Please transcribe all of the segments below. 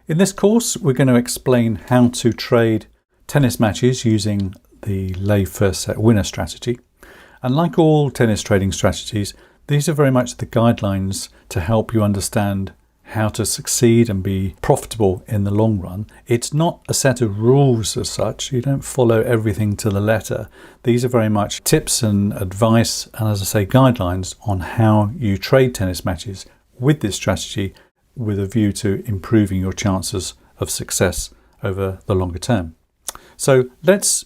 In this course, we're going to explain how to trade tennis matches using the lay first set winner strategy. And like all tennis trading strategies, these are very much the guidelines to help you understand how to succeed and be profitable in the long run. It's not a set of rules as such. You don't follow everything to the letter. These are very much tips and advice and, as I say, guidelines on how you trade tennis matches with this strategy with a view to improving your chances of success over the longer term. So let's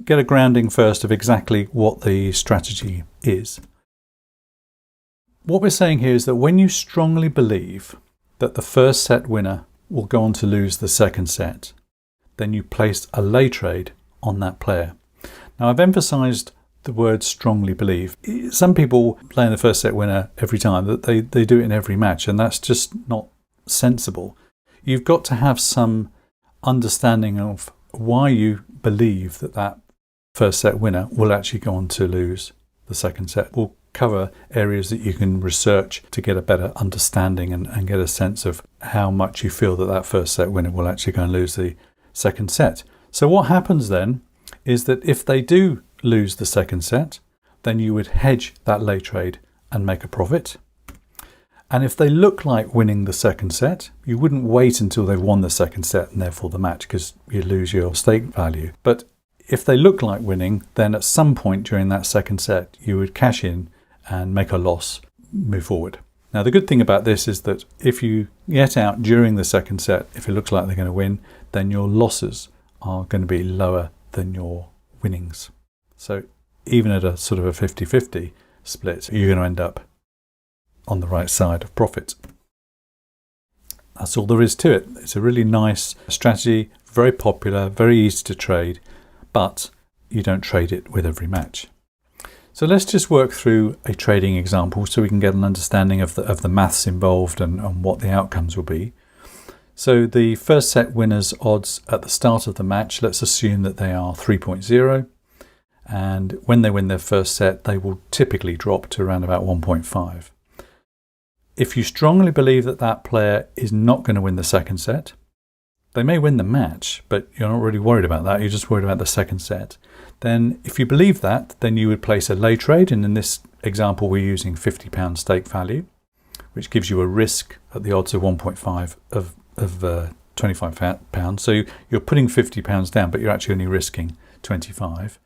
get a grounding first of exactly what the strategy is. What we're saying here is that when you strongly believe that the first set winner will go on to lose the second set, then you place a lay trade on that player. Now, I've emphasized the word strongly believe. Some people play in the first set winner every time, that they do it in every match, and that's just not sensible. You've got to have some understanding of why you believe that that first set winner will actually go on to lose the second set. We'll cover areas that you can research to get a better understanding and get a sense of how much you feel that that first set winner will actually go and lose the second set. So what happens then is that if they do lose the second set, then you would hedge that lay trade and make a profit. And if they look like winning the second set, you wouldn't wait until they've won the second set and therefore the match, because you lose your stake value. But if they look like winning, then at some point during that second set, you would cash in and make a loss, move forward. Now, the good thing about this is that if you get out during the second set, if it looks like they're going to win, then your losses are going to be lower than your winnings. So even at a sort of a 50-50 split, you're going to end up on the right side of profit. That's all there is to it. It's a really nice strategy, very popular, very easy to trade, but you don't trade it with every match. So let's just work through a trading example so we can get an understanding of the maths involved and what the outcomes will be. So the first set winners odds at the start of the match, let's assume that they are 3.0. And when they win their first set, they will typically drop to around about 1.5. If you strongly believe that that player is not going to win the second set, they may win the match, but you're not really worried about that. You're just worried about the second set. Then if you believe that, then you would place a lay trade. And in this example, we're using £50 stake value, which gives you a risk at the odds of 1.5 of £25. So you're putting £50 down, but you're actually only risking 25.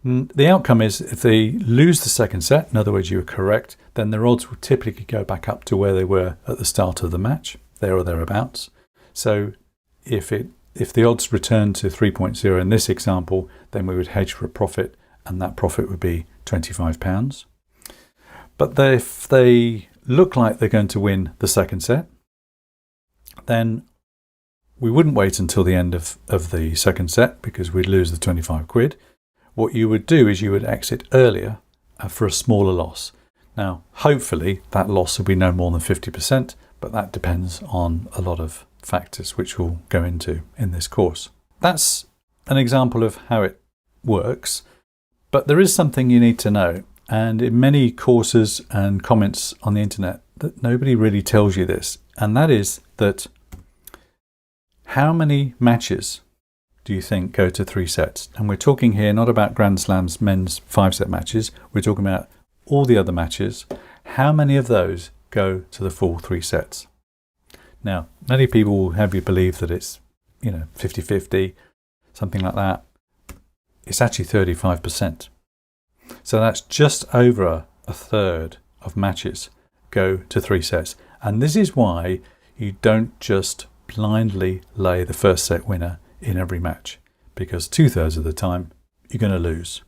The outcome is if they lose the second set, in other words, you were correct, then their odds will typically go back up to where they were at the start of the match, there or thereabouts. So if the odds return to 3.0 in this example, then we would hedge for a profit, and that profit would be £25. But if they look like they're going to win the second set, then we wouldn't wait until the end of the second set, because we'd lose the 25 quid. What you would do is you would exit earlier for a smaller loss. Now, hopefully that loss will be no more than 50%, but that depends on a lot of factors which we'll go into in this course. That's an example of how it works, but there is something you need to know, and in many courses and comments on the internet that nobody really tells you this, and that is that how many matches do you think go to 3 sets? And we're talking here not about Grand Slams men's 5-set matches, we're talking about all the other matches. How many of those go to the full 3 sets? Now, many people will have you believe that it's, 50-50, something like that. It's actually 35%. So that's just over a third of matches go to 3 sets. And this is why you don't just blindly lay the first set winner in every match, because 2/3 of the time you're going to lose.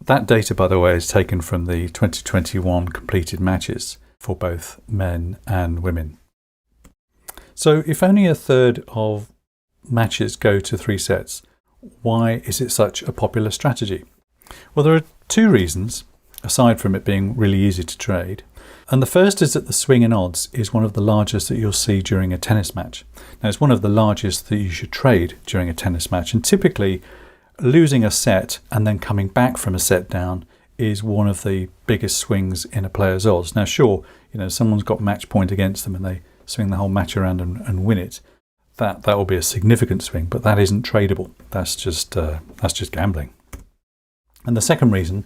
That data, by the way, is taken from the 2021 completed matches for both men and women. So if only a third of matches go to 3 sets, why is it such a popular strategy? Well, there are 2 reasons, aside from it being really easy to trade. And the first is that the swing in odds is one of the largest that you'll see during a tennis match. Now, it's one of the largest that you should trade during a tennis match. And typically, losing a set and then coming back from a set down is one of the biggest swings in a player's odds. Now, sure, someone's got match point against them and they swing the whole match around and win it, that will be a significant swing, but that isn't tradable. That's just gambling. And the second reason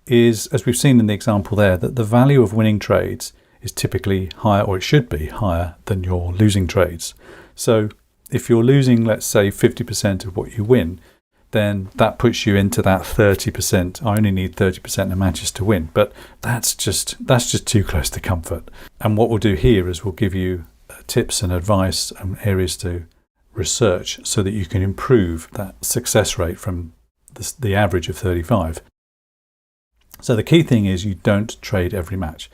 is, as we've seen in the example there, that the value of winning trades is typically higher, or it should be higher, than your losing trades. So if you're losing, let's say, 50% of what you win, then that puts you into that 30%. I only need 30% of matches to win, but that's just too close to comfort. And what we'll do here is we'll give you tips and advice and areas to research so that you can improve that success rate from the average of 35. So the key thing is you don't trade every match.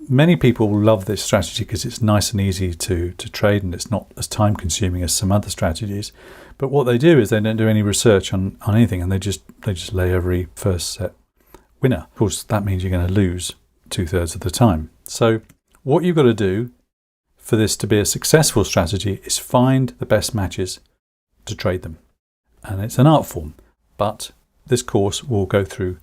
Many people love this strategy because it's nice and easy to trade, and it's not as time consuming as some other strategies. But what they do is they don't do any research on anything, and they just lay every first set winner. Of course, that means you're going to lose 2/3 of the time. So what you've got to do for this to be a successful strategy is find the best matches to trade them. And it's an art form, but this course will go through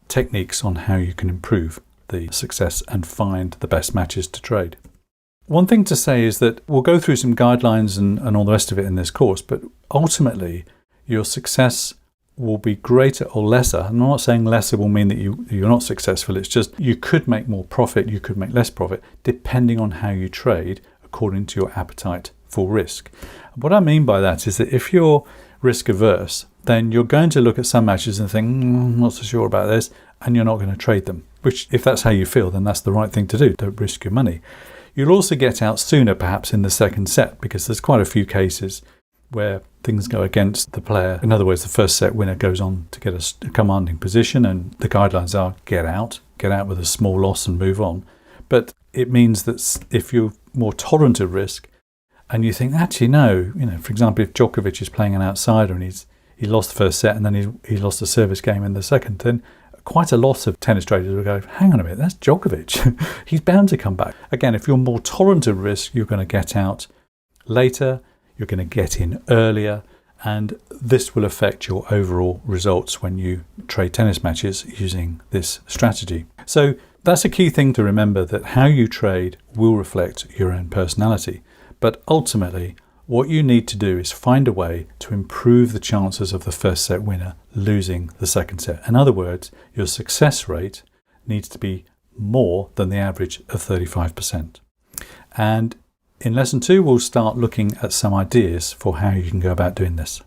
techniques on how you can improve the success and find the best matches to trade. One thing to say is that we'll go through some guidelines and all the rest of it in this course, but ultimately your success will be greater or lesser. I'm not saying lesser will mean that you're not successful. It's just you could make more profit, you could make less profit, depending on how you trade according to your appetite for risk. What I mean by that is that if you're risk averse, then you're going to look at some matches and think, I'm not so sure about this, and you're not going to trade them. Which, if that's how you feel, then that's the right thing to do. Don't risk your money. You'll also get out sooner, perhaps in the second set, because there's quite a few cases where things go against the player. In other words, the first set winner goes on to get a commanding position, and the guidelines are get out with a small loss and move on. But it means that if you're more tolerant of risk, and you think, actually, no, for example, if Djokovic is playing an outsider and he lost the first set and then he lost a service game in the second, then quite a lot of tennis traders will go, hang on a minute, that's Djokovic. He's bound to come back. Again, if you're more tolerant of risk, you're going to get out later, you're going to get in earlier, and this will affect your overall results when you trade tennis matches using this strategy. So that's a key thing to remember, that how you trade will reflect your own personality. But ultimately, what you need to do is find a way to improve the chances of the first set winner losing the second set. In other words, your success rate needs to be more than the average of 35%. And in lesson 2, we'll start looking at some ideas for how you can go about doing this.